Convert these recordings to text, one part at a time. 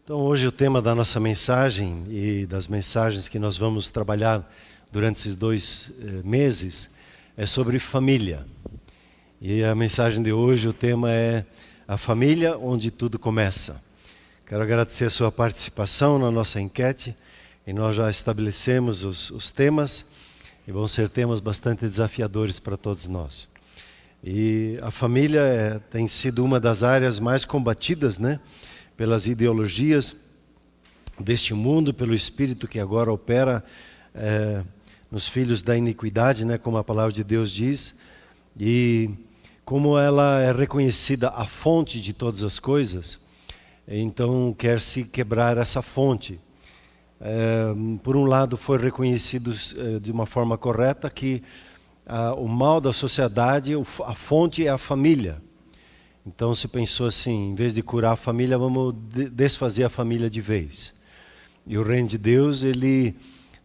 Então hoje o tema da nossa mensagem e das mensagens que nós vamos trabalhar durante esses 2 meses é sobre família. E a mensagem de hoje, o tema é a família onde tudo começa. Quero agradecer a sua participação na nossa enquete e nós já estabelecemos os temas e vão ser temas bastante desafiadores para todos nós. E a família tem sido uma das áreas mais combatidas, né? Pelas ideologias deste mundo, pelo espírito que agora opera nos filhos da iniquidade, né, como a palavra de Deus diz, e como ela é reconhecida a fonte de todas as coisas, então quer-se quebrar essa fonte. Por um lado foi reconhecido de uma forma correta que o mal da sociedade, a fonte é a família. Então se pensou assim, em vez de curar a família, vamos desfazer a família de vez. E o reino de Deus, ele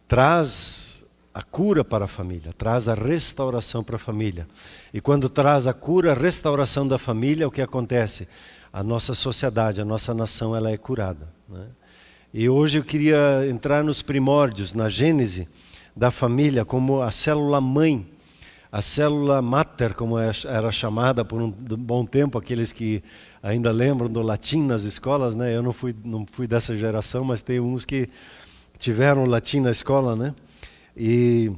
traz a cura para a família, traz a restauração para a família. E quando traz a cura, a restauração da família, o que acontece? A nossa sociedade, a nossa nação, ela é curada, né? E hoje eu queria entrar nos primórdios, na gênese da família, como a célula mãe, a célula mater, como era chamada por um bom tempo, aqueles que ainda lembram do latim nas escolas, né? Eu não fui dessa geração, mas tem uns que tiveram latim na escola, né? E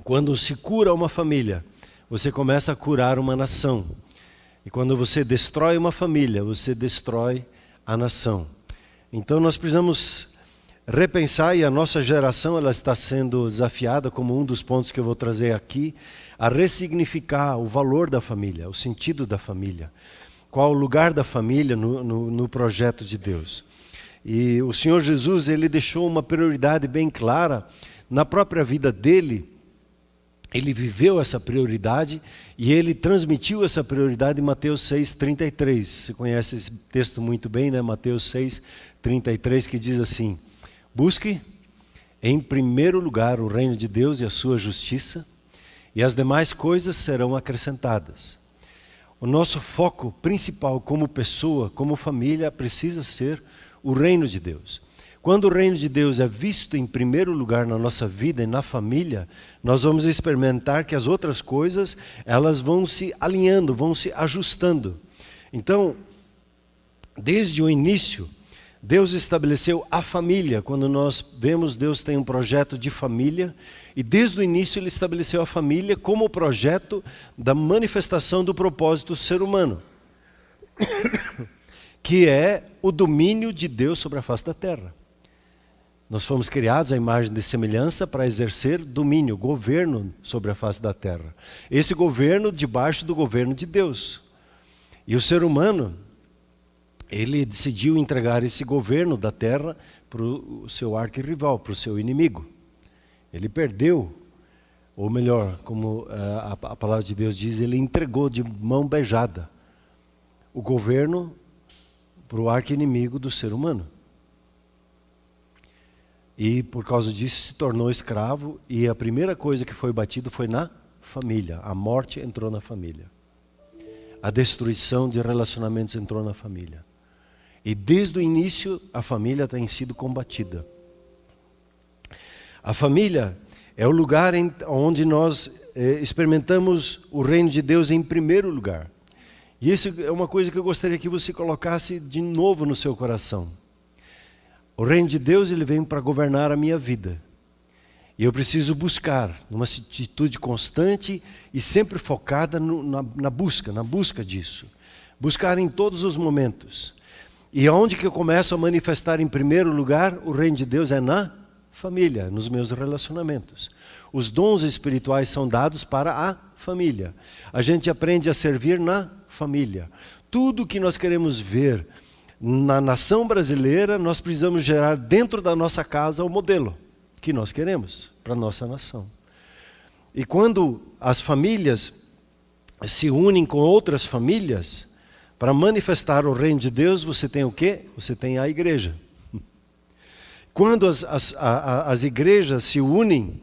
quando se cura uma família, você começa a curar uma nação. E quando você destrói uma família, você destrói a nação. Então nós precisamos repensar, e a nossa geração ela está sendo desafiada, como um dos pontos que eu vou trazer aqui, a ressignificar o valor da família, o sentido da família. Qual o lugar da família no projeto de Deus. E o Senhor Jesus, ele deixou uma prioridade bem clara na própria vida dele. Ele viveu essa prioridade e ele transmitiu essa prioridade em Mateus 6,33. Você conhece esse texto muito bem, né? Mateus 6,33, que diz assim: busque em primeiro lugar o reino de Deus e a sua justiça, e as demais coisas serão acrescentadas. O nosso foco principal como pessoa, como família, precisa ser o reino de Deus. Quando o reino de Deus é visto em primeiro lugar na nossa vida e na família, nós vamos experimentar que as outras coisas, elas vão se alinhando, vão se ajustando. Então, desde o início, Deus estabeleceu a família. Quando nós vemos, Deus tem um projeto de família, e desde o início Ele estabeleceu a família como o projeto da manifestação do propósito do ser humano, que é o domínio de Deus sobre a face da terra. Nós fomos criados à imagem e semelhança para exercer domínio, governo sobre a face da terra. Esse governo debaixo do governo de Deus. E o ser humano, ele decidiu entregar esse governo da terra para o seu arquirrival, para o seu inimigo. Ele perdeu, ou melhor, como a palavra de Deus diz, ele entregou de mão beijada o governo para o arqui-inimigo do ser humano. E por causa disso se tornou escravo, e a primeira coisa que foi batido foi na família. A morte entrou na família. A destruição de relacionamentos entrou na família. E desde o início a família tem sido combatida. A família é o lugar onde nós experimentamos o reino de Deus em primeiro lugar. E isso é uma coisa que eu gostaria que você colocasse de novo no seu coração. O reino de Deus, ele vem para governar a minha vida. E eu preciso buscar, numa atitude constante e sempre focada na busca disso. Buscar em todos os momentos. E onde que eu começo a manifestar em primeiro lugar o reino de Deus é na família, nos meus relacionamentos. Os dons espirituais são dados para a família. A gente aprende a servir na família. Tudo que nós queremos ver na nação brasileira, nós precisamos gerar dentro da nossa casa o modelo que nós queremos para a nossa nação. E quando as famílias se unem com outras famílias, para manifestar o reino de Deus, você tem o quê? Você tem a igreja. Quando as igrejas se unem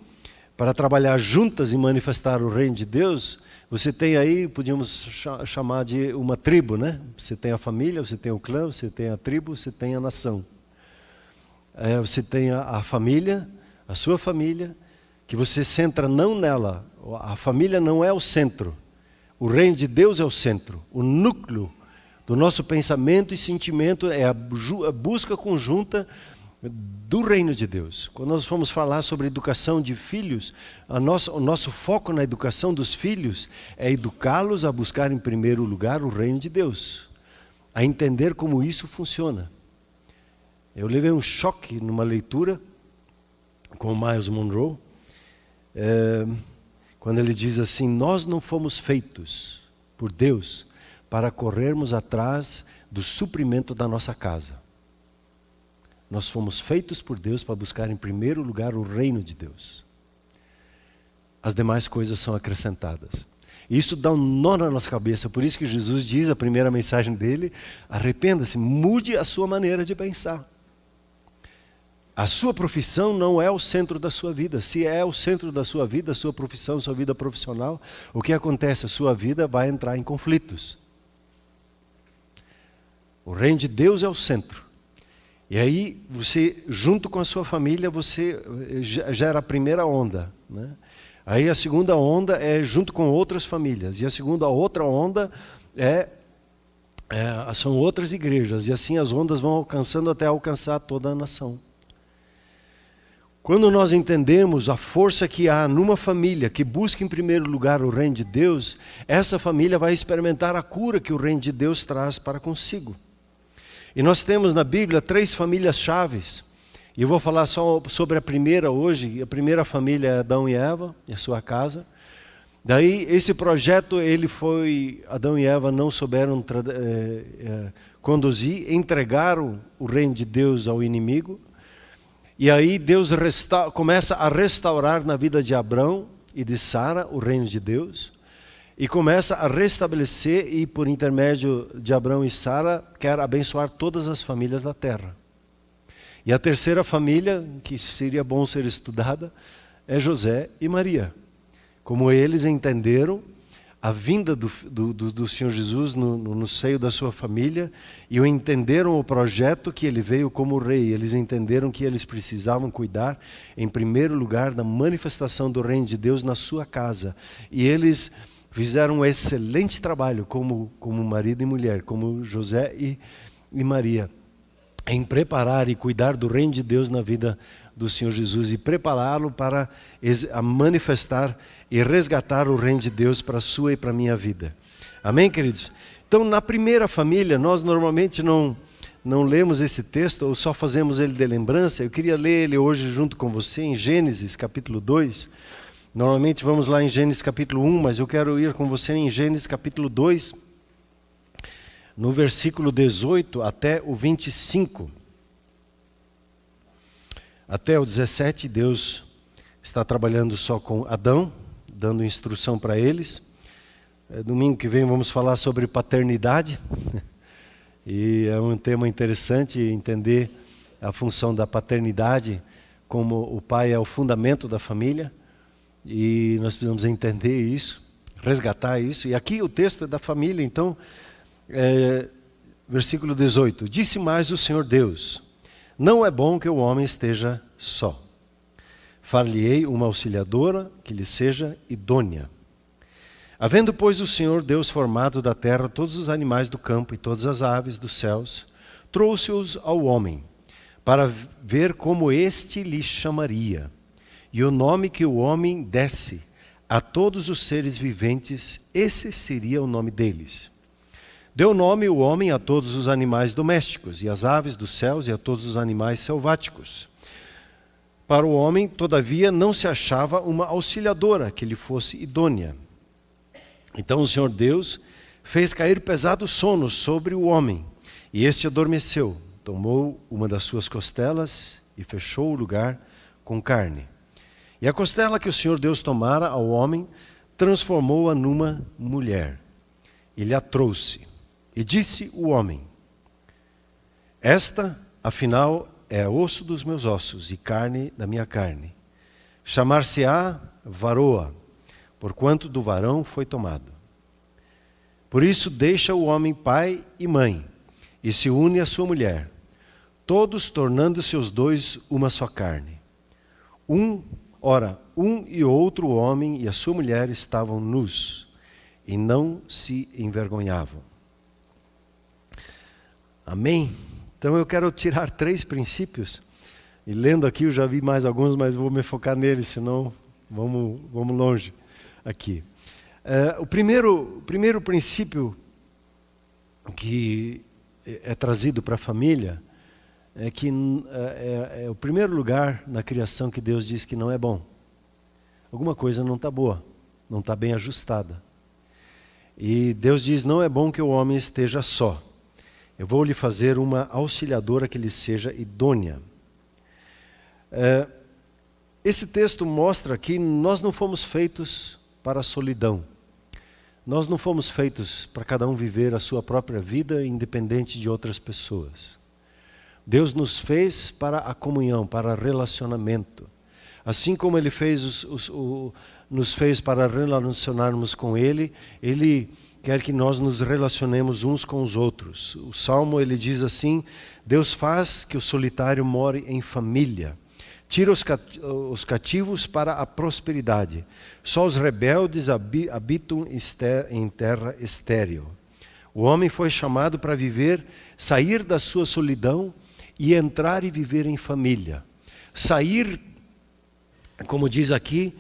para trabalhar juntas e manifestar o reino de Deus, Você tem aí, podíamos chamar de uma tribo, né? Você tem a família, você tem o clã, você tem a tribo, você tem a nação. Você tem a família, a sua família, que você centra não nela. A família não é o centro. O reino de Deus é o centro. O núcleo do nosso pensamento e sentimento é a busca conjunta do reino de Deus. Quando nós formos falar sobre educação de filhos, o nosso foco na educação dos filhos é educá-los a buscar em primeiro lugar o reino de Deus, a entender como isso funciona. Eu levei um choque numa leitura com o Miles Monroe, quando ele diz assim: nós não fomos feitos por Deus para corrermos atrás do suprimento da nossa casa. Nós fomos feitos por Deus para buscar em primeiro lugar o reino de Deus. As demais coisas são acrescentadas. E isso dá um nó na nossa cabeça. Por isso que Jesus diz, a primeira mensagem dele: arrependa-se, mude a sua maneira de pensar. A sua profissão não é o centro da sua vida. Se é o centro da sua vida, a sua profissão, sua vida profissional, o que acontece? A sua vida vai entrar em conflitos. O reino de Deus é o centro. E aí, você, junto com a sua família, você gera a primeira onda, né? Aí a segunda onda é junto com outras famílias. E a outra onda são outras igrejas. E assim as ondas vão alcançando até alcançar toda a nação. Quando nós entendemos a força que há numa família que busca em primeiro lugar o reino de Deus, essa família vai experimentar a cura que o reino de Deus traz para consigo. E nós temos na Bíblia 3 famílias chaves. E eu vou falar só sobre a primeira hoje. A primeira família é Adão e Eva, e a sua casa. Daí esse projeto, Adão e Eva não souberam conduzir, entregaram o reino de Deus ao inimigo. E aí Deus começa a restaurar na vida de Abrão e de Sara o reino de Deus. E começa a restabelecer, e por intermédio de Abrão e Sara, quer abençoar todas as famílias da terra. E a terceira família, que seria bom ser estudada, é José e Maria. Como eles entenderam a vinda do Senhor Jesus no seio da sua família, e entenderam o projeto que ele veio como rei. Eles entenderam que eles precisavam cuidar, em primeiro lugar, da manifestação do reino de Deus na sua casa. E eles fizeram um excelente trabalho como marido e mulher, como José e Maria, em preparar e cuidar do reino de Deus na vida do Senhor Jesus e prepará-lo para manifestar e resgatar o reino de Deus para a sua e para a minha vida. Amém, queridos? Então, na primeira família, nós normalmente não lemos esse texto ou só fazemos ele de lembrança. Eu queria ler ele hoje junto com você em Gênesis capítulo 2. Normalmente vamos lá em Gênesis capítulo 1, mas eu quero ir com você em Gênesis capítulo 2, no versículo 18 até o 25. Até o 17, Deus está trabalhando só com Adão, dando instrução para eles. Domingo que vem vamos falar sobre paternidade. E é um tema interessante entender a função da paternidade, como o pai é o fundamento da família. E nós precisamos entender isso, resgatar isso. E aqui o texto é da família, então, versículo 18. Disse mais o Senhor Deus: não é bom que o homem esteja só. Far-lhe-ei uma auxiliadora que lhe seja idônea. Havendo, pois, o Senhor Deus formado da terra todos os animais do campo e todas as aves dos céus, trouxe-os ao homem, para ver como este lhe chamaria. E o nome que o homem desse a todos os seres viventes, esse seria o nome deles. Deu nome o homem a todos os animais domésticos, e às aves dos céus, e a todos os animais selváticos. Para o homem, todavia, não se achava uma auxiliadora que lhe fosse idônea. Então o Senhor Deus fez cair pesado sono sobre o homem, e este adormeceu. Tomou uma das suas costelas e fechou o lugar com carne. E a costela que o Senhor Deus tomara ao homem, transformou-a numa mulher. E lhe a trouxe. E disse o homem: esta, afinal, é osso dos meus ossos e carne da minha carne. Chamar-se-á varoa, porquanto do varão foi tomado. Por isso deixa o homem pai e mãe, e se une à sua mulher, todos tornando-se os dois uma só carne. Ora, um e outro homem e a sua mulher estavam nus, e não se envergonhavam. Amém? Então eu quero tirar 3 princípios, e lendo aqui eu já vi mais alguns, mas vou me focar neles, senão vamos longe aqui. O primeiro princípio que é trazido para a família é que é o primeiro lugar na criação que Deus diz que não é bom. Alguma coisa não está boa, não está bem ajustada. E Deus diz, não é bom que o homem esteja só. Eu vou lhe fazer uma auxiliadora que lhe seja idônea. Esse texto mostra que nós não fomos feitos para a solidão. Nós não fomos feitos para cada um viver a sua própria vida independente de outras pessoas. Deus nos fez para a comunhão, para relacionamento. Assim como Ele nos fez para relacionarmos com Ele, Ele quer que nós nos relacionemos uns com os outros. O Salmo, ele diz assim, Deus faz que o solitário more em família. Tira os cativos para a prosperidade. Só os rebeldes habitam em terra estéril. O homem foi chamado para viver, sair da sua solidão e entrar e viver em família. Sair, como diz aqui,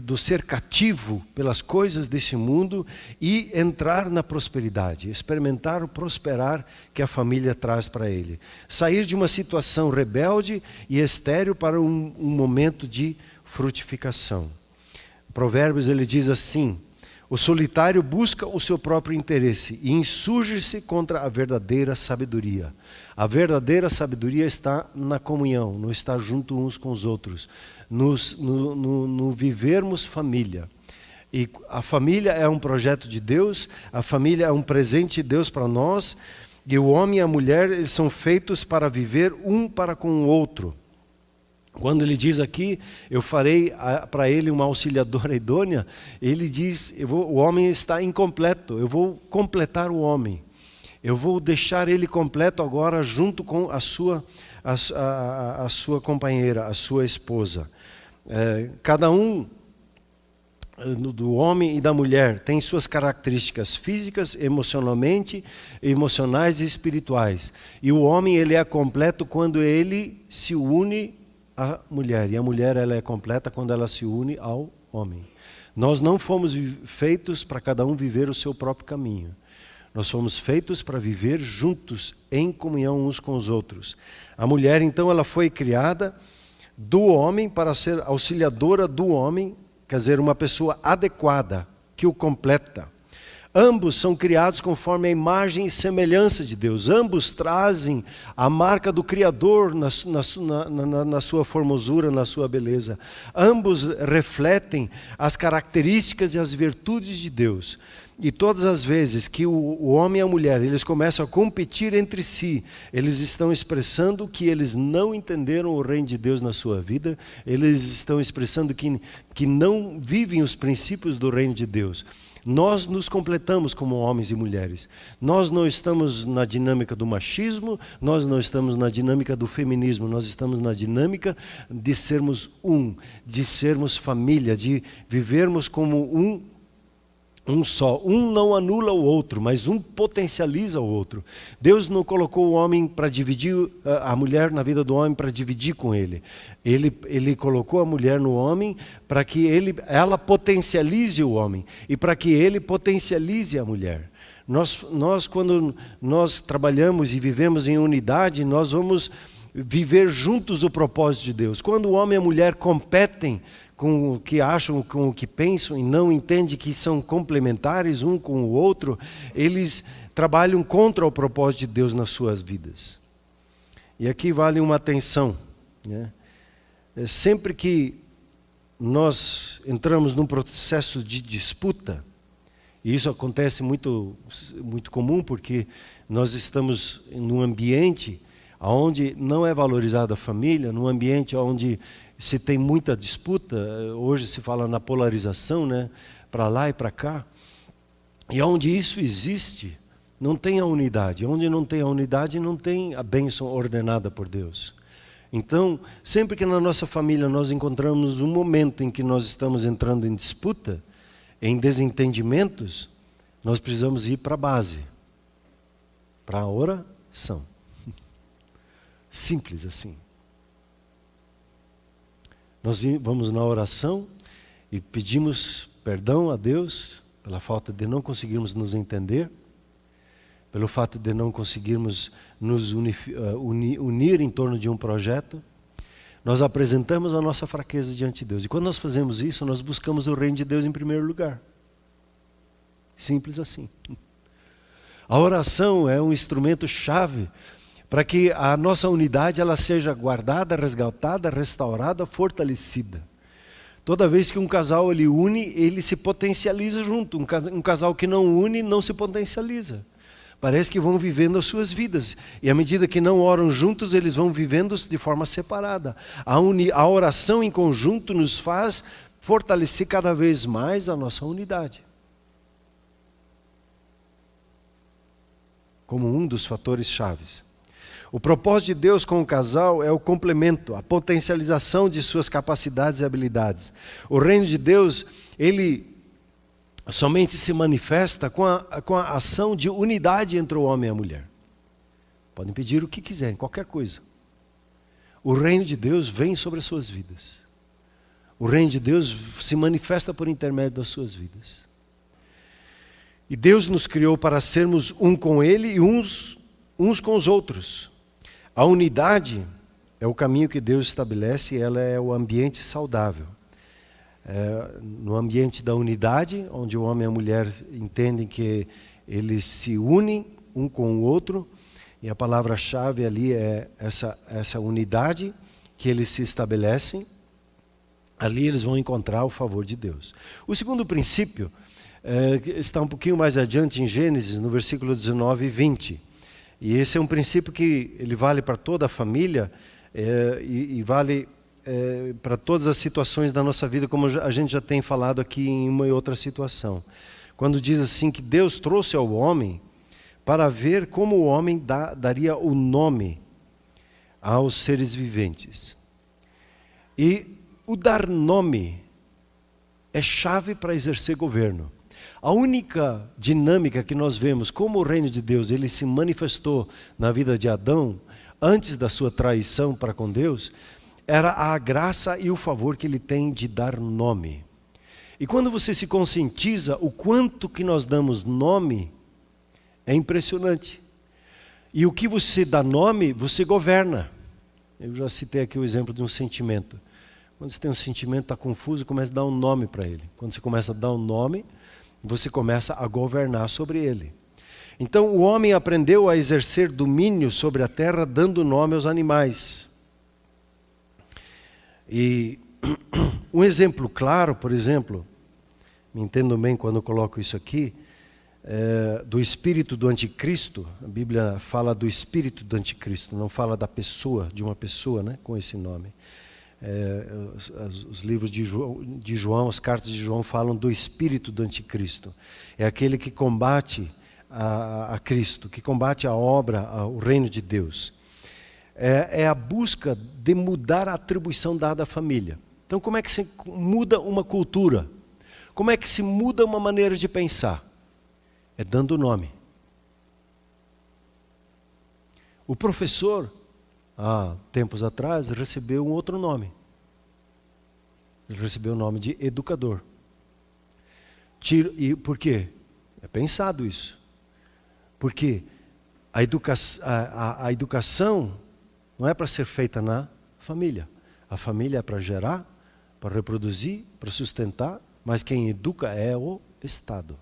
do ser cativo pelas coisas desse mundo e entrar na prosperidade, experimentar o prosperar que a família traz para ele. Sair de uma situação rebelde e estéril para um momento de frutificação. Provérbios ele diz assim, o solitário busca o seu próprio interesse e insurge-se contra a verdadeira sabedoria. A verdadeira sabedoria está na comunhão, não está junto uns com os outros, no vivermos família. E a família é um projeto de Deus, a família é um presente de Deus para nós, e o homem e a mulher eles são feitos para viver um para com o outro. Quando ele diz aqui, eu farei para ele uma auxiliadora idônea, ele diz, o homem está incompleto, eu vou completar o homem. Eu vou deixar ele completo agora junto com a sua companheira, a sua esposa. Cada um do homem e da mulher tem suas características físicas, emocionais e espirituais. E o homem ele é completo quando ele se une à mulher. E a mulher ela é completa quando ela se une ao homem. Nós não fomos feitos para cada um viver o seu próprio caminho. Nós fomos feitos para viver juntos, em comunhão uns com os outros. A mulher, então, ela foi criada do homem para ser auxiliadora do homem, quer dizer, uma pessoa adequada, que o completa. Ambos são criados conforme a imagem e semelhança de Deus. Ambos trazem a marca do Criador na sua formosura, na sua beleza. Ambos refletem as características e as virtudes de Deus. E todas as vezes que o homem e a mulher eles começam a competir entre si, eles estão expressando que eles não entenderam o reino de Deus na sua vida, eles estão expressando que não vivem os princípios do reino de Deus. Nós nos completamos como homens e mulheres. Nós não estamos na dinâmica do machismo, nós não estamos na dinâmica do feminismo, nós estamos na dinâmica de sermos de sermos família, de vivermos como um só. Um não anula o outro, mas um potencializa o outro. Deus não colocou o homem para dividir, a mulher na vida do homem para dividir com ele. Ele colocou a mulher no homem para que ela potencialize o homem e para que ele potencialize a mulher. Nós quando nós trabalhamos e vivemos em unidade, nós vamos viver juntos o propósito de Deus. Quando o homem e a mulher competem com o que acham, com o que pensam e não entendem que são complementares um com o outro, eles trabalham contra o propósito de Deus nas suas vidas. E aqui vale uma atenção, né? Sempre que nós entramos num processo de disputa, e isso acontece muito comum porque nós estamos num ambiente onde não é valorizada a família, num ambiente onde se tem muita disputa, hoje se fala na polarização, né? Para lá e para cá. E onde isso existe, não tem a unidade. Onde não tem a unidade, não tem a bênção ordenada por Deus. Então, sempre que na nossa família nós encontramos um momento em que nós estamos entrando em disputa, em desentendimentos, nós precisamos ir para a base, para a oração. Simples assim. Nós vamos na oração e pedimos perdão a Deus pela falta de não conseguirmos nos entender, pelo fato de não conseguirmos nos unir em torno de um projeto. Nós apresentamos a nossa fraqueza diante de Deus. E quando nós fazemos isso, nós buscamos o reino de Deus em primeiro lugar. Simples assim. A oração é um instrumento chave para que a nossa unidade ela seja guardada, resgatada, restaurada, fortalecida. Toda vez que um casal ele une, ele se potencializa junto. Um casal que não une, não se potencializa. Parece que vão vivendo as suas vidas. E à medida que não oram juntos, eles vão vivendo de forma separada. A oração em conjunto nos faz fortalecer cada vez mais a nossa unidade. Como um dos fatores chaves. O propósito de Deus com o casal é o complemento, a potencialização de suas capacidades e habilidades. O reino de Deus, ele somente se manifesta com a ação de unidade entre o homem e a mulher. Podem pedir o que quiserem, qualquer coisa. O reino de Deus vem sobre as suas vidas. O reino de Deus se manifesta por intermédio das suas vidas. E Deus nos criou para sermos um com Ele e uns com os outros. A unidade é o caminho que Deus estabelece e ela é o ambiente saudável. No ambiente da unidade, onde o homem e a mulher entendem que eles se unem um com o outro, e a palavra-chave ali é essa unidade que eles se estabelecem, ali eles vão encontrar o favor de Deus. O segundo princípio está um pouquinho mais adiante em Gênesis, no versículo 19 e 20. E esse é um princípio que ele vale para toda a família e vale para todas as situações da nossa vida, como a gente já tem falado aqui em uma e outra situação. Quando diz assim que Deus trouxe ao homem para ver como o homem daria o nome aos seres viventes. E o dar nome é chave para exercer governo. A única dinâmica que nós vemos como o reino de Deus ele se manifestou na vida de Adão, antes da sua traição para com Deus, era a graça e o favor que ele tem de dar nome. E quando você se conscientiza o quanto que nós damos nome, é impressionante. E o que você dá nome, você governa. Eu já citei aqui o exemplo de um sentimento. Quando você tem um sentimento, está confuso, começa a dar um nome para ele. Quando você começa a dar um nome, você começa a governar sobre ele. Então o homem aprendeu a exercer domínio sobre a terra, dando nome aos animais. E um exemplo claro, por exemplo, me entendo bem quando eu coloco isso aqui, do espírito do anticristo. A Bíblia fala do espírito do anticristo, não fala da pessoa, de uma pessoa, né, com esse nome. Os livros de João, as cartas de João falam do espírito do anticristo. É aquele que combate a Cristo, que combate a obra, o reino de Deus. É a busca de mudar a atribuição dada à família. Então, como é que se muda uma cultura? Como é que se muda uma maneira de pensar? É dando nome. O professor, há tempos atrás, recebeu um outro nome. Ele recebeu o nome de educador. E por quê? É pensado isso. Porque a educação não é para ser feita na família. A família é para gerar, para reproduzir, para sustentar, mas quem educa é o Estado.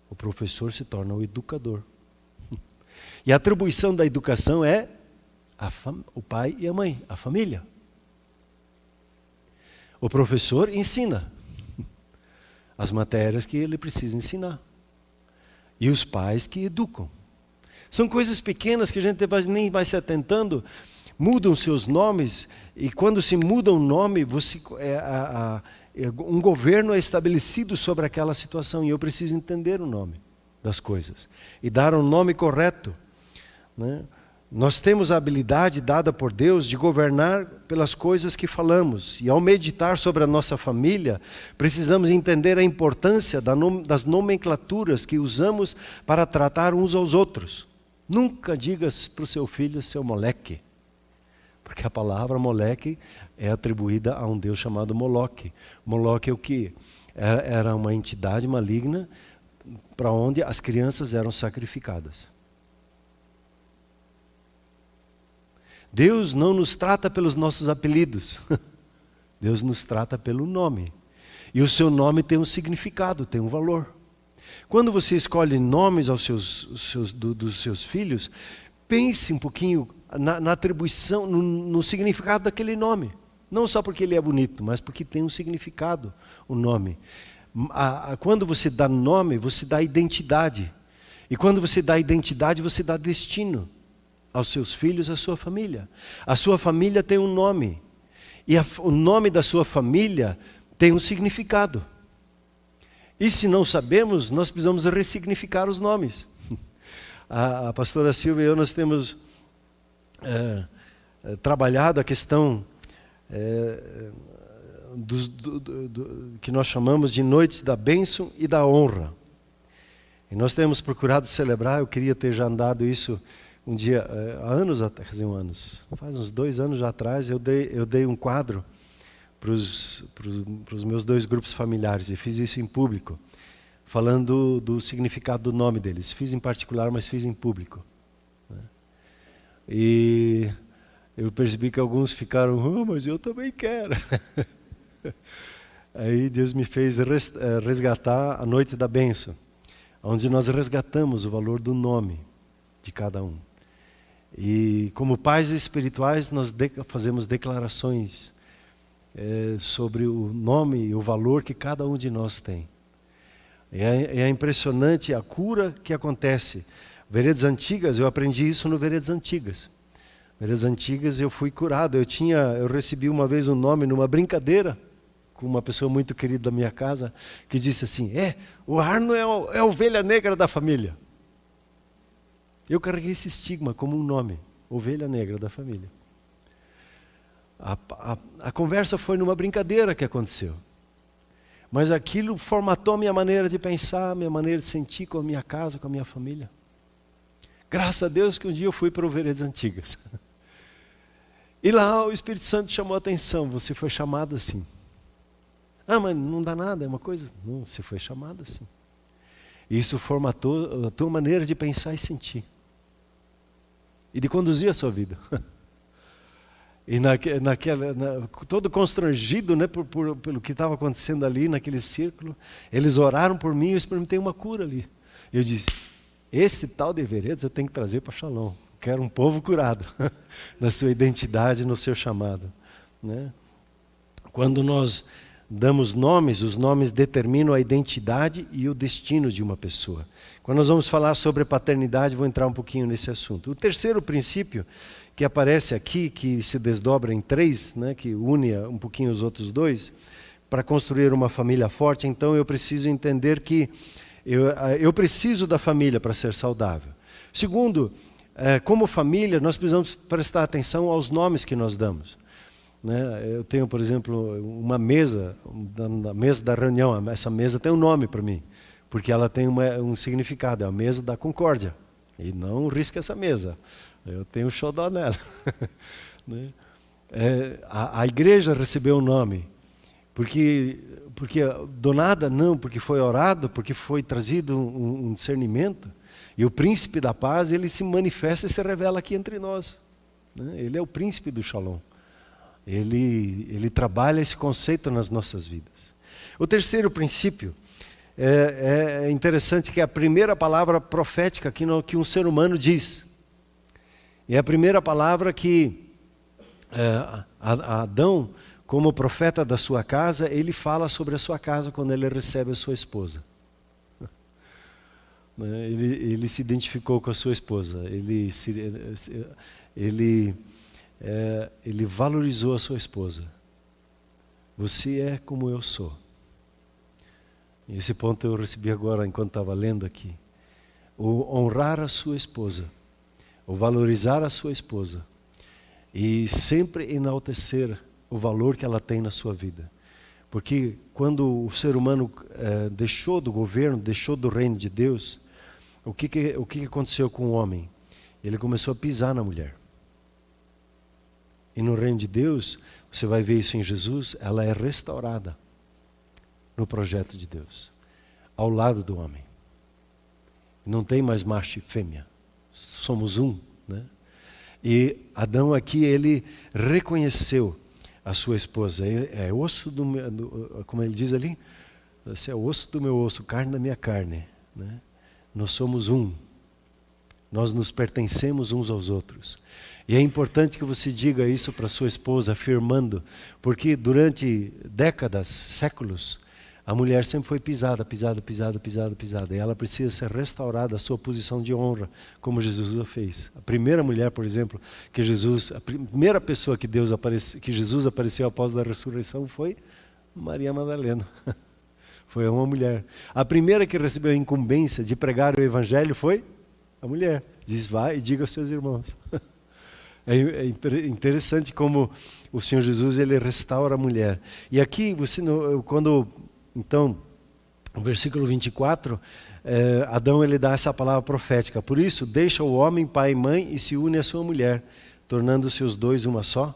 O professor se torna o educador. E a atribuição da educação é o pai e a mãe, a família. O professor ensina as matérias que ele precisa ensinar. E os pais que educam. São coisas pequenas que a gente nem vai se atentando, mudam seus nomes, e quando se muda um nome, um governo é estabelecido sobre aquela situação, e eu preciso entender o nome das coisas e dar um nome correto, né? Nós temos a habilidade dada por Deus de governar pelas coisas que falamos, e ao meditar sobre a nossa família, precisamos entender a importância das nomenclaturas que usamos para tratar uns aos outros. Nunca diga para o seu filho seu moleque, porque a palavra moleque é atribuída a um deus chamado Moloque. Moloque é o que? Era uma entidade maligna para onde as crianças eram sacrificadas. Deus não nos trata pelos nossos apelidos. Deus nos trata pelo nome. E o seu nome tem um significado, tem um valor. Quando você escolhe nomes dos seus filhos, pense um pouquinho na atribuição, no significado daquele nome. Não só porque ele é bonito, mas porque tem um significado, o nome. Quando você dá nome, você dá identidade. E quando você dá identidade, você dá destino aos seus filhos, à sua família. A sua família tem um nome. E o nome da sua família tem um significado. E se não sabemos, nós precisamos ressignificar os nomes. A pastora Silvia e eu, nós temos trabalhado a questão que nós chamamos de noites da bênção e da honra. E nós temos procurado celebrar, eu queria ter já andado isso um dia, faz uns 2 anos atrás, eu dei um quadro para os meus 2 grupos familiares, e fiz isso em público, falando do significado do nome deles. Fiz em particular, mas fiz em público, né? E eu percebi que alguns ficaram, mas eu também quero. Aí Deus me fez resgatar a noite da bênção, onde nós resgatamos o valor do nome de cada um. E como pais espirituais, nós fazemos declarações sobre o nome e o valor que cada um de nós tem. É impressionante a cura que acontece. Veredas Antigas, eu aprendi isso no Veredas Antigas. Veredas Antigas eu fui curado. Eu recebi uma vez um nome numa brincadeira com uma pessoa muito querida da minha casa, que disse assim, o Arno é a ovelha negra da família. Eu carreguei esse estigma como um nome, ovelha negra da família. A conversa foi numa brincadeira que aconteceu. Mas aquilo formatou a minha maneira de pensar, a minha maneira de sentir com a minha casa, com a minha família. Graças a Deus que um dia eu fui para o Veredas Antigas. E lá o Espírito Santo chamou a atenção, você foi chamado assim. Mas não dá nada, é uma coisa? Não, você foi chamado assim. Isso formatou a tua maneira de pensar e sentir. E de conduzir a sua vida. E todo constrangido, né, pelo que estava acontecendo ali naquele círculo, eles oraram por mim e eu experimentei uma cura ali. Eu disse, esse tal de Veredas eu tenho que trazer para Shalom. Quero um povo curado na sua identidade, no seu chamado, né? Quando nós damos nomes, os nomes determinam a identidade e o destino de uma pessoa. Quando nós vamos falar sobre paternidade, vou entrar um pouquinho nesse assunto. O terceiro princípio que aparece aqui, que se desdobra em 3, né, que une um pouquinho os outros 2, para construir uma família forte, então eu preciso entender que eu preciso da família para ser saudável. Segundo, como família, nós precisamos prestar atenção aos nomes que nós damos. Né? Eu tenho, por exemplo, uma mesa, na mesa da reunião, essa mesa tem um nome para mim, porque ela tem um significado, é a mesa da concórdia. E não risque essa mesa, eu tenho xodó nela. Né? A igreja recebeu um nome, porque do nada não, porque foi orado, porque foi trazido um discernimento, e o príncipe da paz, ele se manifesta e se revela aqui entre nós. Né? Ele é o príncipe do Shalom. Ele trabalha esse conceito nas nossas vidas. O terceiro princípio é interessante, que é a primeira palavra profética que um ser humano diz. E é a primeira palavra que Adão, como profeta da sua casa, ele fala sobre a sua casa quando ele recebe a sua esposa. Ele se identificou com a sua esposa. Ele ele valorizou a sua esposa. Você é como eu sou. E esse ponto eu recebi agora enquanto estava lendo aqui. O honrar a sua esposa, o valorizar a sua esposa e sempre enaltecer o valor que ela tem na sua vida. Porque quando o ser humano deixou do governo, deixou do reino de Deus, o que aconteceu com o homem? Ele começou a pisar na mulher. E no reino de Deus, você vai ver isso em Jesus, ela é restaurada no projeto de Deus, ao lado do homem. Não tem mais macho e fêmea, somos um, né? E Adão aqui, ele reconheceu a sua esposa, é osso do meu, como ele diz ali, esse é osso do meu osso, carne da minha carne, né? Nós somos um, nós nos pertencemos uns aos outros. E é importante que você diga isso para sua esposa, afirmando, porque durante décadas, séculos, a mulher sempre foi pisada. E ela precisa ser restaurada à sua posição de honra, como Jesus a fez. A primeira mulher, por exemplo, a primeira pessoa que Jesus apareceu após a ressurreição foi Maria Madalena. Foi uma mulher. A primeira que recebeu a incumbência de pregar o evangelho foi a mulher. Diz, vai e diga aos seus irmãos. É interessante como o Senhor Jesus, ele restaura a mulher. E aqui, então, no versículo 24, Adão, ele dá essa palavra profética. Por isso, deixa o homem, pai e mãe, e se une à sua mulher, tornando-se os dois uma só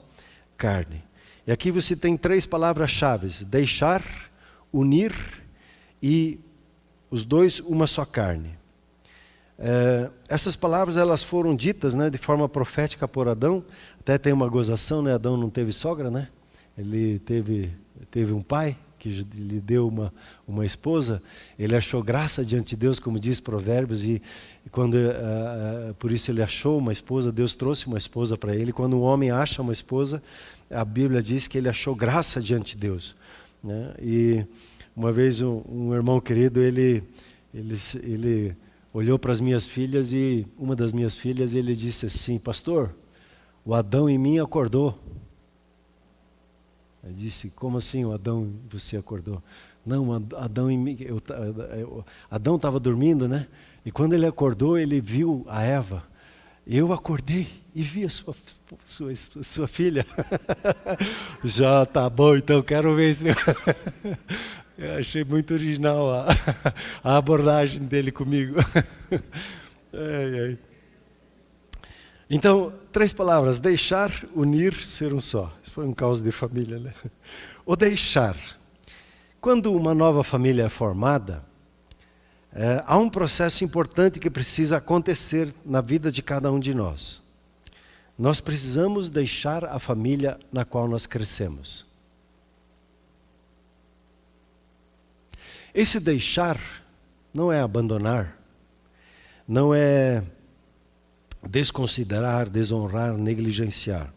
carne. E aqui você tem 3 palavras-chave: deixar, unir e os dois uma só carne. Essas palavras, elas foram ditas, né, de forma profética por Adão. Até tem uma gozação, né? Adão não teve sogra, né? Ele teve um pai que lhe deu uma esposa. Ele achou graça diante de Deus, como diz Provérbios, e quando por isso ele achou uma esposa. Deus trouxe uma esposa para ele. Quando um homem acha uma esposa, a Bíblia diz que ele achou graça diante de Deus, né? E uma vez um irmão querido, ele olhou para as minhas filhas, e uma das minhas filhas, ele disse assim: pastor, o Adão em mim acordou. Eu disse: como assim o Adão em você acordou? Não, Adão em mim, Adão estava dormindo, né? E quando ele acordou, ele viu a Eva. Eu acordei e vi a sua filha. Já tá bom, então quero ver isso. Eu achei muito original a abordagem dele comigo. Então, 3 palavras: deixar, unir, ser um só. Isso foi um caos de família, né? O deixar. Quando uma nova família é formada, há um processo importante que precisa acontecer na vida de cada um de nós. Nós precisamos deixar a família na qual nós crescemos. Esse deixar não é abandonar, não é desconsiderar, desonrar, negligenciar.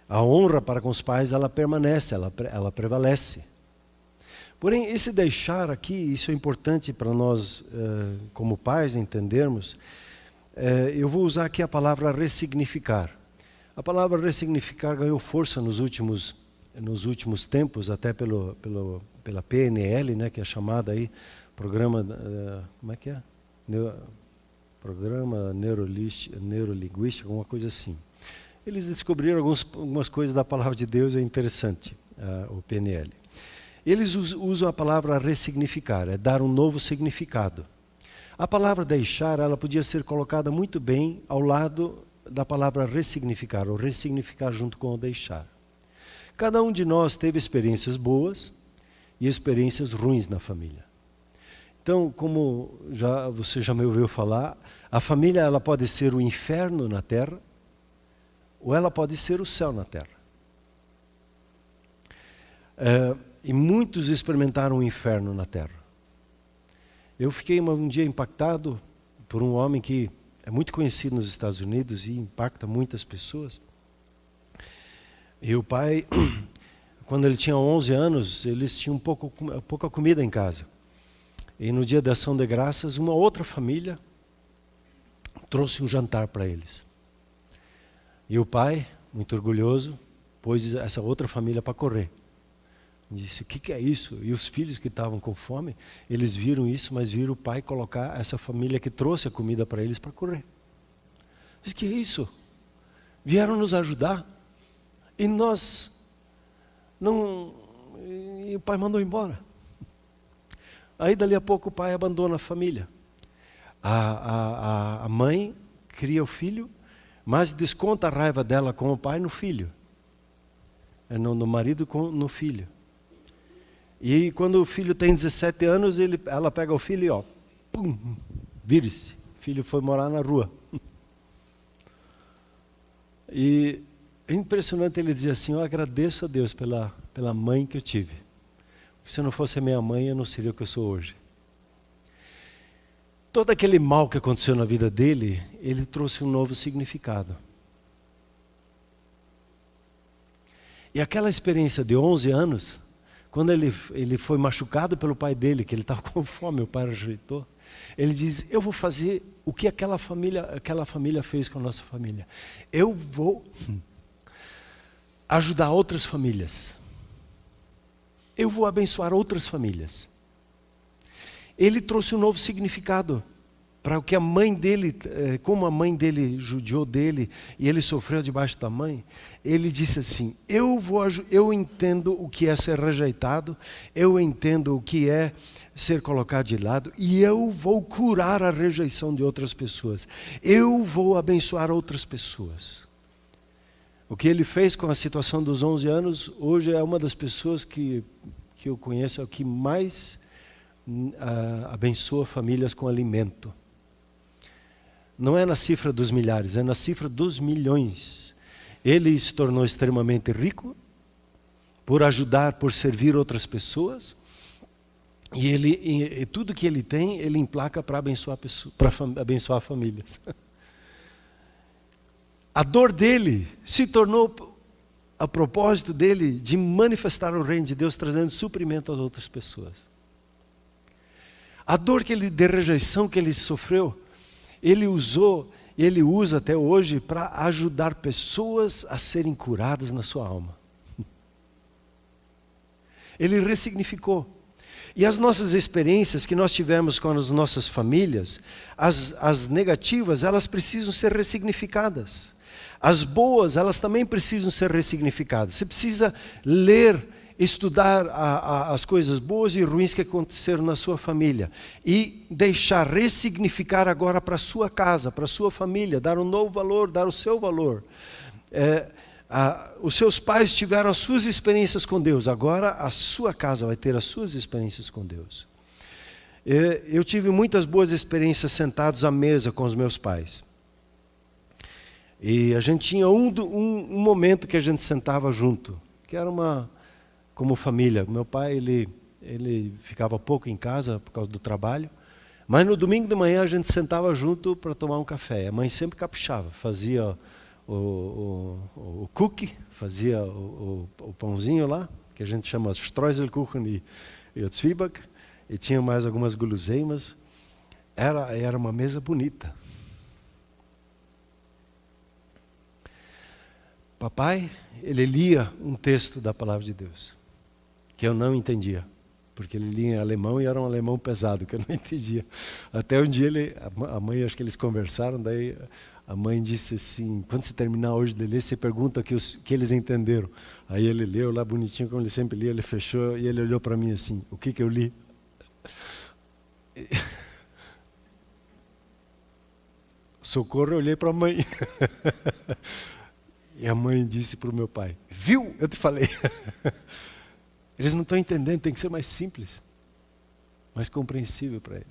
A honra para com os pais, ela permanece, ela prevalece. Porém, esse deixar aqui, isso é importante para nós, como pais, entendermos. Eu vou usar aqui a palavra ressignificar. A palavra ressignificar ganhou força nos últimos tempos, até pela PNL, né, que é chamada aí, programa, como é que é? Programa neurolinguístico, alguma coisa assim. Eles descobriram algumas coisas da palavra de Deus, é interessante, o PNL. Eles usam a palavra ressignificar, é dar um novo significado. A palavra deixar, ela podia ser colocada muito bem ao lado da palavra ressignificar, ou ressignificar junto com o deixar. Cada um de nós teve experiências boas e experiências ruins na família. Então, como você já me ouviu falar, a família, ela pode ser o inferno na terra, ou ela pode ser o céu na terra. E muitos experimentaram o inferno na terra. Eu fiquei um dia impactado por um homem que é muito conhecido nos Estados Unidos e impacta muitas pessoas. E o pai, quando ele tinha 11 anos, eles tinham pouca comida em casa. E no dia da ação de graças, uma outra família trouxe um jantar para eles. E o pai, muito orgulhoso, pôs essa outra família para correr. Disse, o que é isso? E os filhos que estavam com fome, eles viram isso, mas viram o pai colocar essa família que trouxe a comida para eles para correr. Disse, que é isso? Vieram nos ajudar e nós não... E o pai mandou embora. Aí dali a pouco o pai abandona a família. A mãe cria o filho, mas desconta a raiva dela com o pai no filho. No marido no filho. E quando o filho tem 17 anos, ela pega o filho e pum, vire-se. O filho foi morar na rua. E é impressionante, ele dizia assim, eu agradeço a Deus pela mãe que eu tive. Porque se não fosse a minha mãe, eu não seria o que eu sou hoje. Todo aquele mal que aconteceu na vida dele, ele trouxe um novo significado. E aquela experiência de 11 anos, quando ele foi machucado pelo pai dele, que ele estava com fome, o pai rejeitou, ele diz, eu vou fazer o que aquela família fez com a nossa família. Eu vou ajudar outras famílias. Eu vou abençoar outras famílias. Ele trouxe um novo significado para o que a mãe dele, como a mãe dele judiou dele e ele sofreu debaixo da mãe. Ele disse assim, eu entendo o que é ser rejeitado, eu entendo o que é ser colocado de lado e eu vou curar a rejeição de outras pessoas. Eu vou abençoar outras pessoas. O que ele fez com a situação dos 11 anos, hoje é uma das pessoas que eu conheço, é o que mais abençoa famílias com alimento. Não é na cifra dos milhares, é na cifra dos milhões. Ele se tornou extremamente rico por ajudar, por servir outras pessoas. E tudo que ele tem, ele emplaca para abençoar famílias. A dor dele se tornou a propósito dele de manifestar o reino de Deus, trazendo suprimento às outras pessoas. A dor de rejeição que ele sofreu, ele usa até hoje para ajudar pessoas a serem curadas na sua alma. Ele ressignificou. E as nossas experiências que nós tivemos com as nossas famílias, as negativas, elas precisam ser ressignificadas. As boas, elas também precisam ser ressignificadas. Você precisa ler, estudar as coisas boas e ruins que aconteceram na sua família e deixar ressignificar agora para a sua casa, para a sua família, dar um novo valor, dar o seu valor. Os seus pais tiveram as suas experiências com Deus, agora a sua casa vai ter as suas experiências com Deus. Eu tive muitas boas experiências sentados à mesa com os meus pais. E a gente tinha um momento que a gente sentava junto, que era como família. Meu pai, ele ficava pouco em casa por causa do trabalho, mas no domingo de manhã a gente sentava junto para tomar um café. A mãe sempre caprichava, fazia o cookie, fazia o pãozinho lá, que a gente chama Streuselkuchen e o Zwieback, e tinha mais algumas guloseimas. Era uma mesa bonita. Papai, ele lia um texto da palavra de Deus, que eu não entendia, porque ele lia em alemão e era um alemão pesado, que eu não entendia. Até um dia a mãe, acho que eles conversaram, daí a mãe disse assim, quando você terminar hoje de ler, você pergunta o que eles entenderam. Aí ele leu lá bonitinho, como ele sempre lia, ele fechou e ele olhou para mim assim, o que eu li? Socorro, eu olhei para a mãe. E a mãe disse para o meu pai, viu? Eu te falei. Eles não estão entendendo, tem que ser mais simples, mais compreensível para eles.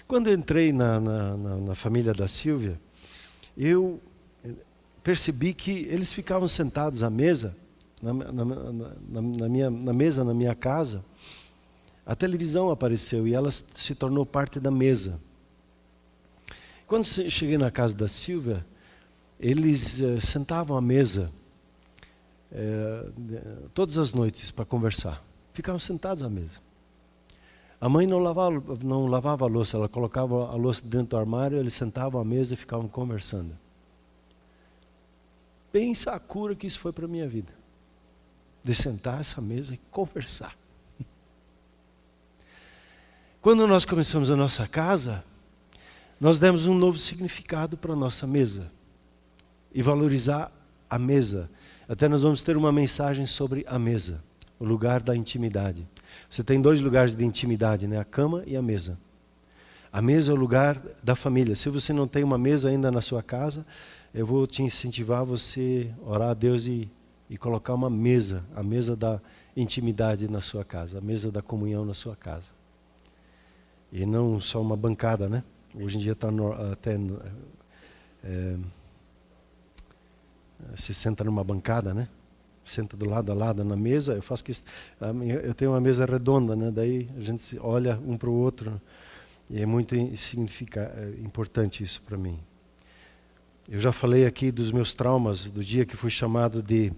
Quando eu entrei na família da Silvia, eu percebi que eles ficavam sentados à mesa, na mesa na minha casa. A televisão apareceu e ela se tornou parte da mesa. Quando cheguei na casa da Silvia, eles sentavam à mesa todas as noites para conversar. Ficavam sentados à mesa. A mãe não lavava a louça, ela colocava a louça dentro do armário, eles sentavam à mesa e ficavam conversando. Pensa a cura que isso foi para a minha vida. De sentar a essa mesa e conversar. Quando nós começamos a nossa casa, nós demos um novo significado para a nossa mesa. E valorizar a mesa. Até nós vamos ter uma mensagem sobre a mesa. O lugar da intimidade. Você tem 2 lugares de intimidade, né? A cama e a mesa. A mesa é o lugar da família. Se você não tem uma mesa ainda na sua casa, eu vou te incentivar a você orar a Deus e colocar uma mesa. A mesa da intimidade na sua casa. A mesa da comunhão na sua casa. E não só uma bancada, né? Hoje em dia está até... se senta numa bancada, né? Senta do lado a lado na mesa. Eu faço eu tenho uma mesa redonda, né? Daí a gente olha um para o outro e é muito importante isso para mim. Eu já falei aqui dos meus traumas do dia que fui chamado de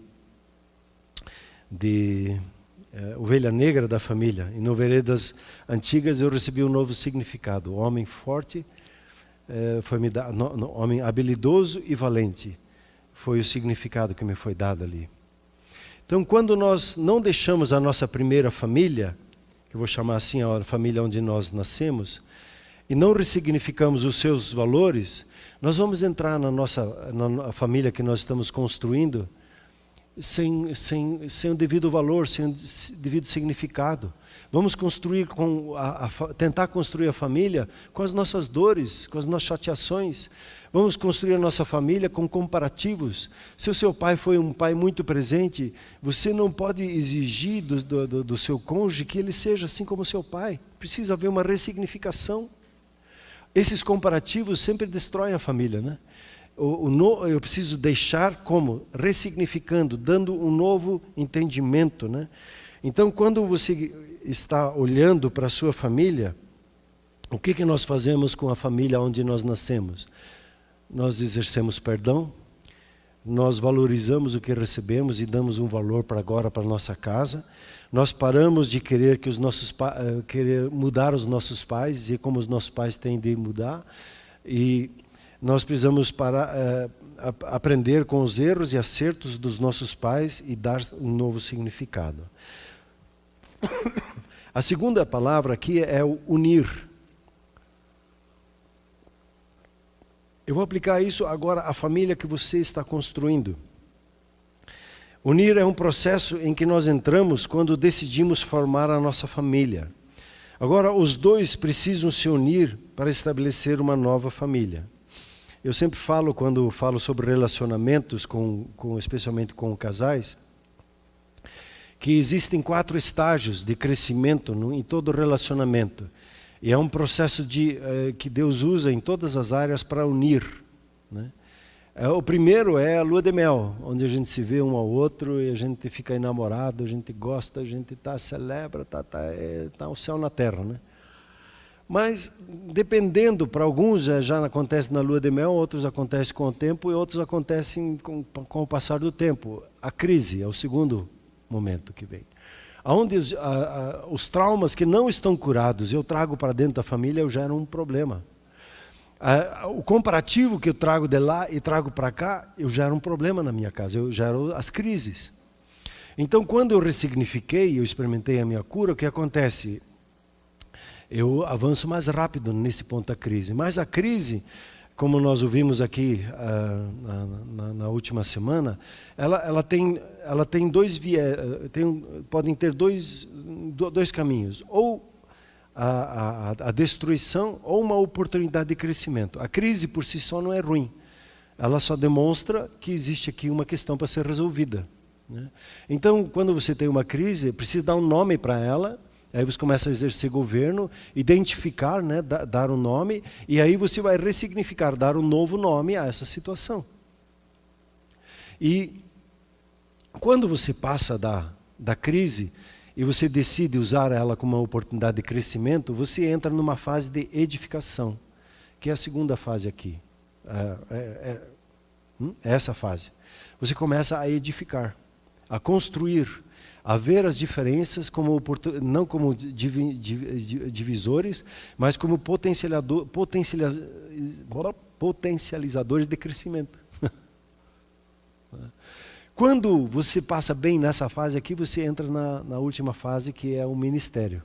ovelha negra da família. E no Veredas Antigas eu recebi um novo significado. O homem forte foi me dado, homem habilidoso e valente. Foi o significado que me foi dado ali. Então, quando nós não deixamos a nossa primeira família, que eu vou chamar assim a família onde nós nascemos, e não ressignificamos os seus valores, nós vamos entrar na família que nós estamos construindo sem o devido valor, sem o devido significado. Vamos construir tentar construir a família com as nossas dores, com as nossas chateações. Vamos construir a nossa família com comparativos. Se o seu pai foi um pai muito presente, você não pode exigir do seu cônjuge que ele seja assim como seu pai. Precisa haver uma ressignificação. Esses comparativos sempre destroem a família, né? Eu preciso deixar como? Ressignificando, dando um novo entendimento, né? Então, quando você está olhando para a sua família, o que nós fazemos com a família onde nós nascemos? Nós exercemos perdão, nós valorizamos o que recebemos e damos um valor para a nossa casa. Nós paramos de querer querer mudar os nossos pais, dizer como os nossos pais têm de mudar. E nós precisamos aprender com os erros e acertos dos nossos pais e dar um novo significado. A segunda palavra aqui é o unir. Eu vou aplicar isso agora à família que você está construindo. Unir é um processo em que nós entramos quando decidimos formar a nossa família. Agora, os dois precisam se unir para estabelecer uma nova família. Eu sempre falo, quando falo sobre relacionamentos, especialmente com casais, que existem 4 estágios de crescimento em todo relacionamento. E é um processo que Deus usa em todas as áreas para unir, né? O primeiro é a lua de mel, onde a gente se vê um ao outro e a gente fica enamorado, a gente gosta, a gente celebra, tá o céu na terra, né? Mas, dependendo, para alguns já acontece na lua de mel, outros acontecem com o tempo e outros acontecem com o passar do tempo. A crise é o segundo momento que vem. Onde os traumas que não estão curados eu trago para dentro da família, eu gero um problema. O comparativo que eu trago de lá e trago para cá, eu gero um problema na minha casa, eu gero as crises. Então, quando eu ressignifiquei, eu experimentei a minha cura, o que acontece? Eu avanço mais rápido nesse ponto da crise. Mas a crise, como nós ouvimos aqui na última semana, ela tem dois viés, podem ter dois caminhos. Ou a destruição ou uma oportunidade de crescimento. A crise por si só não é ruim. Ela só demonstra que existe aqui uma questão para ser resolvida, né? Então, quando você tem uma crise, precisa dar um nome para ela. Aí você começa a exercer governo, identificar, né, dar um nome, e aí você vai ressignificar, dar um novo nome a essa situação. E quando você passa da crise e você decide usar ela como uma oportunidade de crescimento, você entra numa fase de edificação, que é a segunda fase aqui. É essa fase. Você começa a edificar, a construir, a ver as diferenças não como divisores, mas como potencializadores de crescimento. Quando você passa bem nessa fase aqui, você entra na última fase, que é o ministério.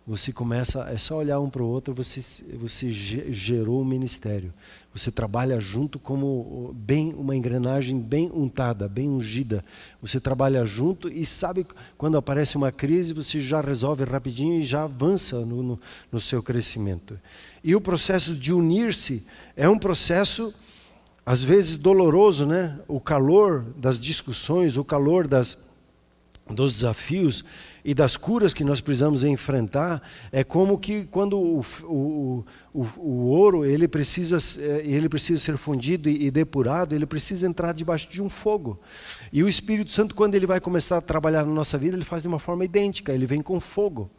Você começa, é só olhar um para o outro, você gerou um ministério. Você trabalha junto como uma engrenagem bem untada, bem ungida. Você trabalha junto e sabe, quando aparece uma crise, você já resolve rapidinho e já avança no seu crescimento. E o processo de unir-se é um processo, às vezes, doloroso, né? O calor das discussões, o calor dos desafios e das curas que nós precisamos enfrentar, é como que quando o ouro ele precisa ser fundido e depurado, ele precisa entrar debaixo de um fogo. E o Espírito Santo, quando ele vai começar a trabalhar na nossa vida, ele faz de uma forma idêntica, ele vem com fogo,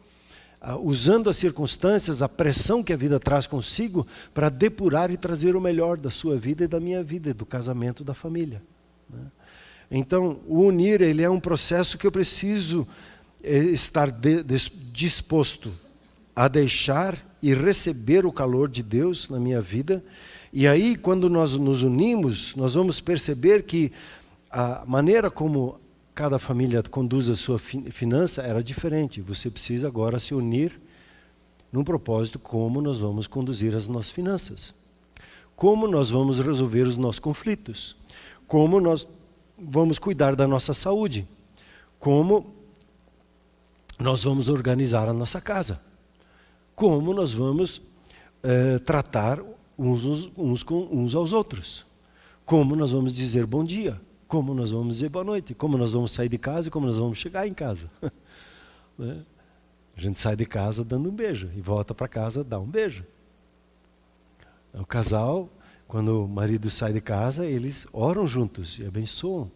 usando as circunstâncias, a pressão que a vida traz consigo, para depurar e trazer o melhor da sua vida e da minha vida, do casamento, da família, né? Então, o unir, ele é um processo que eu preciso estar disposto a deixar e receber o calor de Deus na minha vida. E aí, quando nós nos unimos, nós vamos perceber que a maneira como cada família conduz a sua finança era diferente. Você precisa agora se unir num propósito como nós vamos conduzir as nossas finanças, como nós vamos resolver os nossos conflitos, como nós vamos cuidar da nossa saúde, como nós vamos organizar a nossa casa, como nós vamos tratar uns aos outros, como nós vamos dizer bom dia, como nós vamos dizer boa noite, como nós vamos sair de casa e como nós vamos chegar em casa. Né? A gente sai de casa dando um beijo e volta para casa dá um beijo. O casal, quando o marido sai de casa, eles oram juntos e abençoam.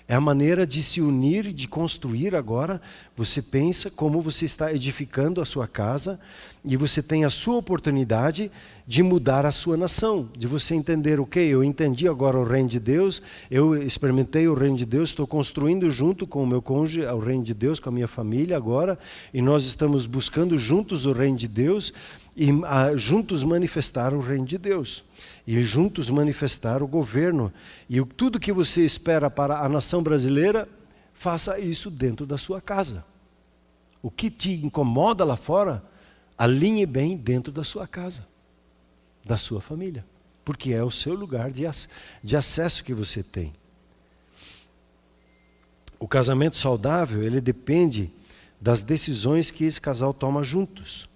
É a maneira de se unir e de construir agora. Você pensa como você está edificando a sua casa e você tem a sua oportunidade de mudar a sua nação, de você entender, ok, eu entendi agora o reino de Deus, eu experimentei o reino de Deus, estou construindo junto com o meu cônjuge o reino de Deus, com a minha família agora, e nós estamos buscando juntos o reino de Deus e juntos manifestar o reino de Deus. E juntos manifestar o governo. E tudo que você espera para a nação brasileira, faça isso dentro da sua casa. O que te incomoda lá fora, alinhe bem dentro da sua casa, da sua família. Porque é o seu lugar de acesso que você tem. O casamento saudável, ele depende das decisões que esse casal toma juntos.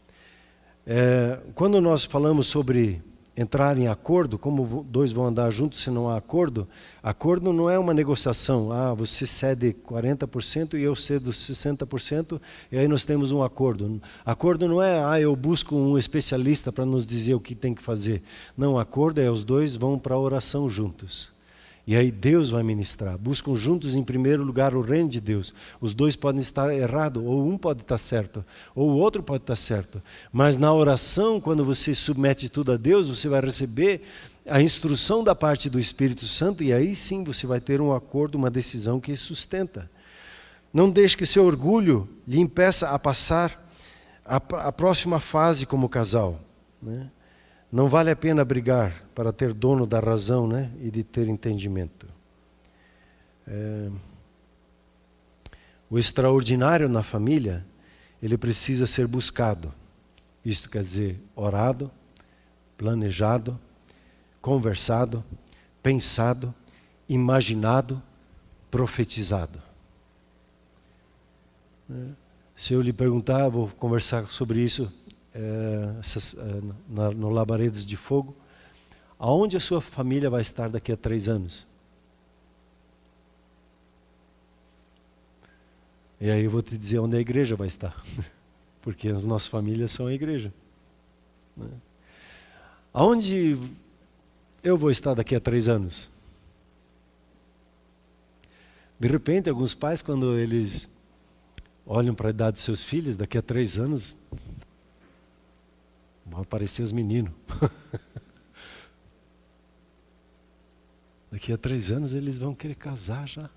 Quando nós falamos sobre entrar em acordo, como dois vão andar juntos se não há acordo? Acordo não é uma negociação, você cede 40% e eu cedo 60%, e aí nós temos um acordo. Acordo não é, eu busco um especialista para nos dizer o que tem que fazer. Não, acordo é os dois vão para a oração juntos. E aí Deus vai ministrar. Buscam juntos em primeiro lugar o reino de Deus. Os dois podem estar errados, ou um pode estar certo, ou o outro pode estar certo. Mas na oração, quando você submete tudo a Deus, você vai receber a instrução da parte do Espírito Santo, e aí sim você vai ter um acordo, uma decisão que sustenta. Não deixe que seu orgulho lhe impeça a passar a próxima fase como casal, né? Não vale a pena brigar para ter dono da razão, né? E de ter entendimento. O extraordinário na família, ele precisa ser buscado. Isto quer dizer, orado, planejado, conversado, pensado, imaginado, profetizado. Se eu lhe perguntar, vou conversar sobre isso no Labaredas de Fogo. Aonde a sua família vai estar daqui a 3 anos? E aí eu vou te dizer onde a igreja vai estar. Porque as nossas famílias são a igreja. Aonde eu vou estar daqui a 3 anos? De repente, alguns pais, quando eles olham para a idade dos seus filhos, daqui a 3 anos, vão aparecer os meninos. Daqui a 3 anos eles vão querer casar já.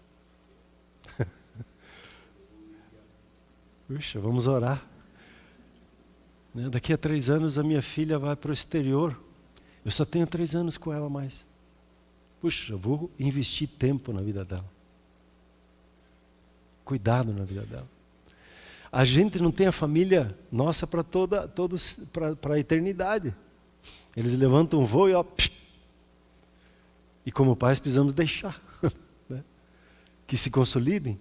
Puxa, vamos orar. Daqui a 3 anos a minha filha vai para o exterior. Eu só tenho 3 anos com ela mais. puxa, eu vou investir tempo na vida dela. Cuidado na vida dela. A gente não tem a família nossa para para a eternidade. Eles levantam um voo e como pais precisamos deixar, né? Que se consolidem.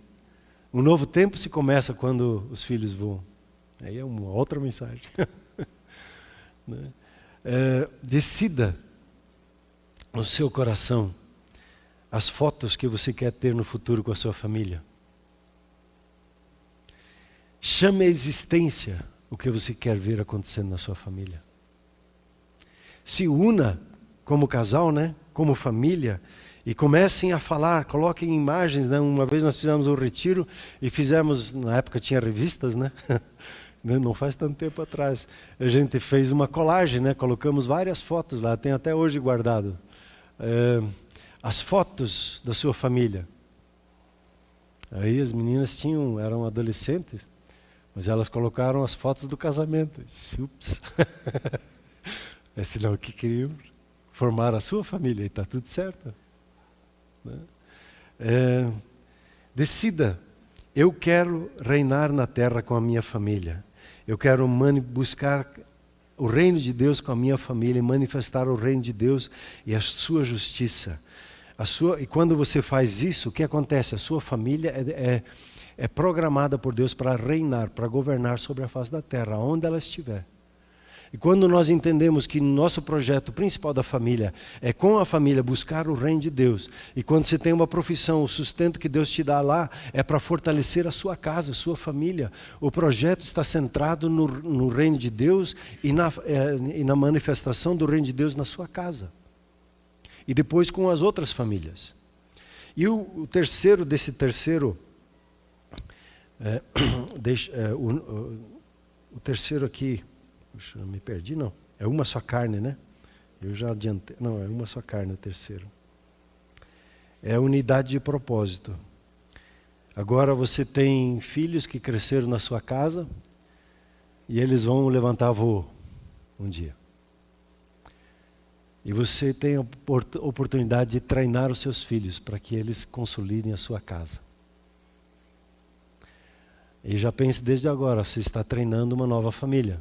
Um novo tempo se começa quando os filhos voam. Aí é uma outra mensagem. Né? Decida no seu coração as fotos que você quer ter no futuro com a sua família. Chame à existência o que você quer ver acontecendo na sua família. Se una como casal, né? Como família, e comecem a falar, coloquem imagens, né? Uma vez nós fizemos um retiro e fizemos, na época tinha revistas, né? Não faz tanto tempo atrás. A gente fez uma colagem, né? Colocamos várias fotos lá, tem até hoje guardado. As fotos da sua família. Aí as meninas eram adolescentes, mas elas colocaram as fotos do casamento. Ups. É sinal que queriam formar a sua família e está tudo certo. Né? Decida, eu quero reinar na terra com a minha família. Eu quero buscar o reino de Deus com a minha família e manifestar o reino de Deus e a sua justiça. E quando você faz isso, o que acontece? A sua família é programada por Deus para reinar, para governar sobre a face da terra, onde ela estiver. E quando nós entendemos que nosso projeto principal da família é com a família buscar o reino de Deus, e quando você tem uma profissão, o sustento que Deus te dá lá é para fortalecer a sua casa, a sua família. O projeto está centrado no reino de Deus e na manifestação do reino de Deus na sua casa. E depois com as outras famílias. E o terceiro o terceiro aqui, puxa, me perdi não, é uma só carne, né? Eu já adiantei, não, é uma só carne o terceiro. É a unidade de propósito. Agora você tem filhos que cresceram na sua casa e eles vão levantar voo um dia. E você tem a oportunidade de treinar os seus filhos para que eles consolidem a sua casa. E já pense desde agora, você está treinando uma nova família.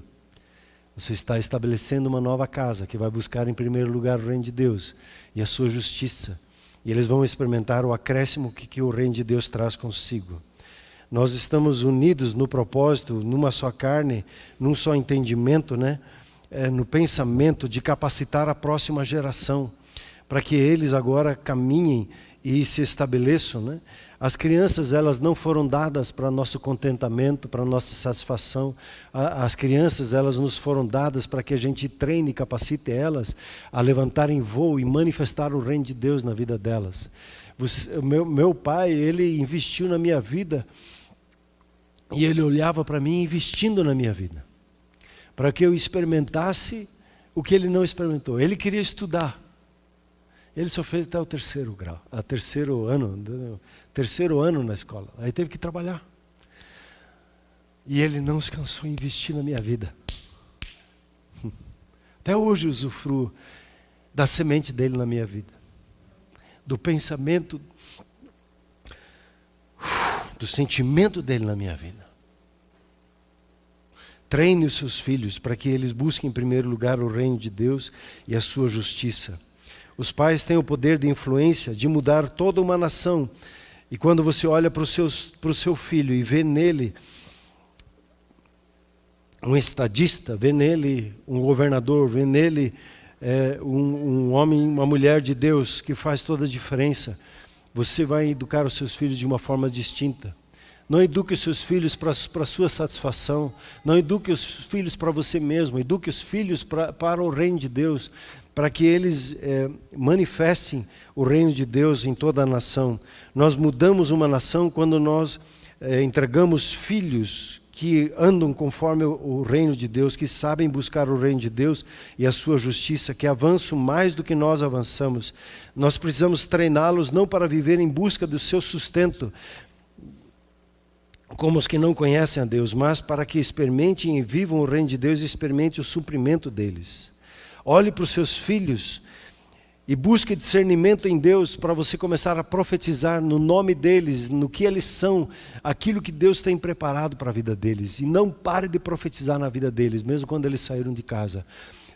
Você está estabelecendo uma nova casa que vai buscar em primeiro lugar o reino de Deus e a sua justiça. E eles vão experimentar o acréscimo que o reino de Deus traz consigo. Nós estamos unidos no propósito, numa só carne, num só entendimento, né? No pensamento de capacitar a próxima geração, para que eles agora caminhem e se estabeleçam, né? As crianças, elas não foram dadas para nosso contentamento, para nossa satisfação. As crianças, elas nos foram dadas para que a gente treine e capacite elas a levantarem voo e manifestar o reino de Deus na vida delas. Meu pai, ele investiu na minha vida e ele olhava para mim investindo na minha vida, para que eu experimentasse o que ele não experimentou. Ele queria estudar. Ele só fez até o terceiro ano na escola. Aí teve que trabalhar. E ele não se cansou em investir na minha vida. Até hoje eu usufruo da semente dele na minha vida. Do pensamento, do sentimento dele na minha vida. Treine os seus filhos para que eles busquem em primeiro lugar o reino de Deus e a sua justiça. Os pais têm o poder de influência de mudar toda uma nação. E quando você olha para o seu filho e vê nele um estadista, vê nele um governador, vê nele um homem, uma mulher de Deus que faz toda a diferença, você vai educar os seus filhos de uma forma distinta. Não eduque os seus filhos para a sua satisfação. Não eduque os filhos para você mesmo. Eduque os filhos para o reino de Deus, para que eles manifestem o reino de Deus em toda a nação. Nós mudamos uma nação quando nós entregamos filhos que andam conforme o reino de Deus, que sabem buscar o reino de Deus e a sua justiça, que avançam mais do que nós avançamos. Nós precisamos treiná-los não para viver em busca do seu sustento, como os que não conhecem a Deus, mas para que experimentem e vivam o reino de Deus e experimentem o suprimento deles. Olhe para os seus filhos E busque discernimento em Deus para você começar a profetizar no nome deles, no que eles são, aquilo que Deus tem preparado para a vida deles. E não pare de profetizar na vida deles, mesmo quando eles saíram de casa.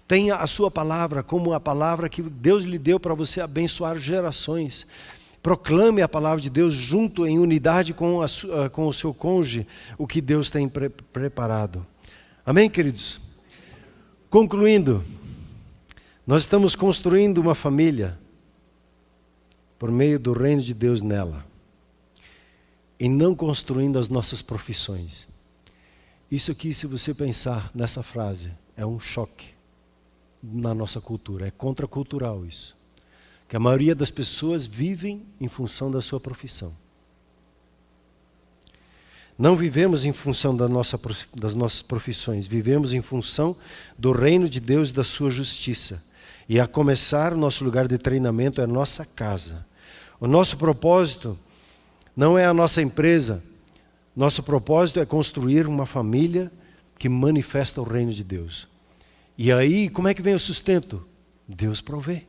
Tenha a sua palavra como a palavra que Deus lhe deu para você abençoar gerações. Proclame a palavra de Deus junto, em unidade com o seu cônjuge, o que Deus tem preparado. Amém, queridos? Concluindo, nós estamos construindo uma família por meio do reino de Deus nela. E não construindo as nossas profissões. Isso aqui, se você pensar nessa frase, é um choque na nossa cultura. É contracultural isso. Que a maioria das pessoas vivem em função da sua profissão. Não vivemos em função das nossas profissões. Vivemos em função do reino de Deus e da sua justiça. E a começar, o nosso lugar de treinamento é a nossa casa. O nosso propósito não é a nossa empresa. Nosso propósito é construir uma família que manifesta o reino de Deus. E aí, como é que vem o sustento? Deus provê.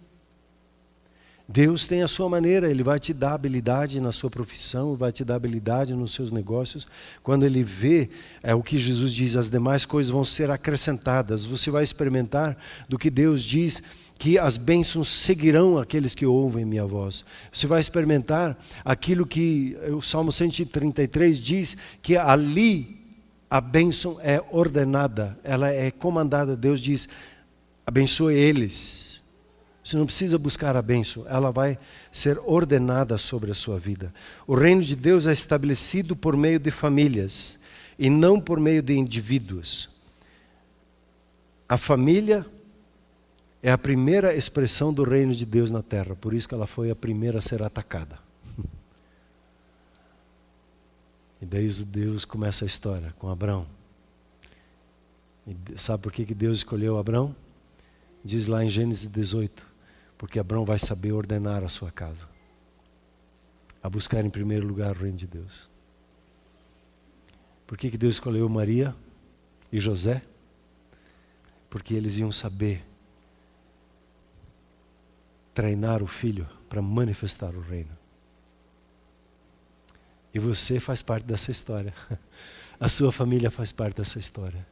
Deus tem a sua maneira, Ele vai te dar habilidade na sua profissão, vai te dar habilidade nos seus negócios. Quando Ele vê, é o que Jesus diz, as demais coisas vão ser acrescentadas. Você vai experimentar do que Deus diz, que as bênçãos seguirão aqueles que ouvem minha voz. Você vai experimentar aquilo que o Salmo 133 diz, que ali a bênção é ordenada, ela é comandada. Deus diz, abençoe eles. Você não precisa buscar a bênção, ela vai ser ordenada sobre a sua vida. O reino de Deus é estabelecido por meio de famílias e não por meio de indivíduos. A família é a primeira expressão do reino de Deus na terra, por isso que ela foi a primeira a ser atacada. E daí Deus começa a história com Abrão. E sabe por que Deus escolheu Abrão? Diz lá em Gênesis 18, porque Abrão vai saber ordenar a sua casa, a buscar em primeiro lugar o reino de Deus. Por que Deus escolheu Maria e José? Porque eles iam saber treinar o filho para manifestar o reino. E você faz parte dessa história. A sua família faz parte dessa história.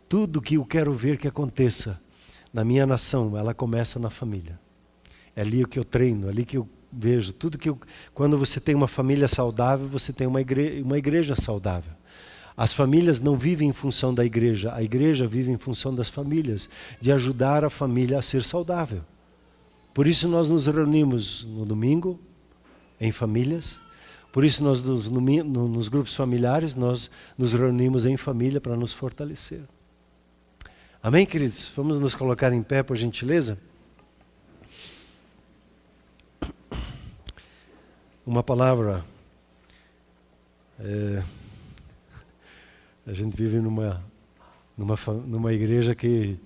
Tudo que eu quero ver que aconteça na minha nação, ela começa na família. É ali que eu treino, é ali que eu vejo. Quando você tem uma família saudável, você tem uma igreja saudável. As famílias não vivem em função da igreja, a igreja vive em função das famílias, de ajudar a família a ser saudável. Por isso nós nos reunimos no domingo, em famílias. Por isso nós nos grupos familiares, nós nos reunimos em família para nos fortalecer. Amém, queridos? Vamos nos colocar em pé, por gentileza? Uma palavra. A gente vive numa igreja que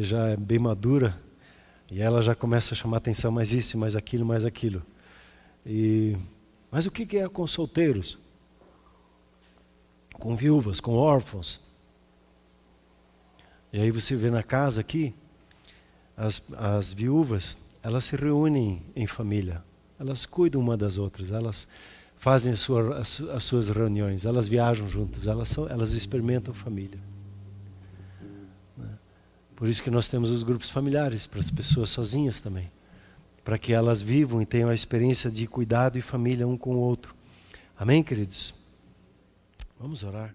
já é bem madura. E ela já começa a chamar atenção, mais isso, mais aquilo, mais aquilo. Mas o que é com solteiros? Com viúvas, com órfãos? E aí você vê na casa aqui, as viúvas, elas se reúnem em família. Elas cuidam uma das outras, elas fazem as suas reuniões, elas viajam juntas, elas experimentam família. Por isso que nós temos os grupos familiares, para as pessoas sozinhas também. Para que elas vivam e tenham a experiência de cuidado e família um com o outro. Amém, queridos? Vamos orar.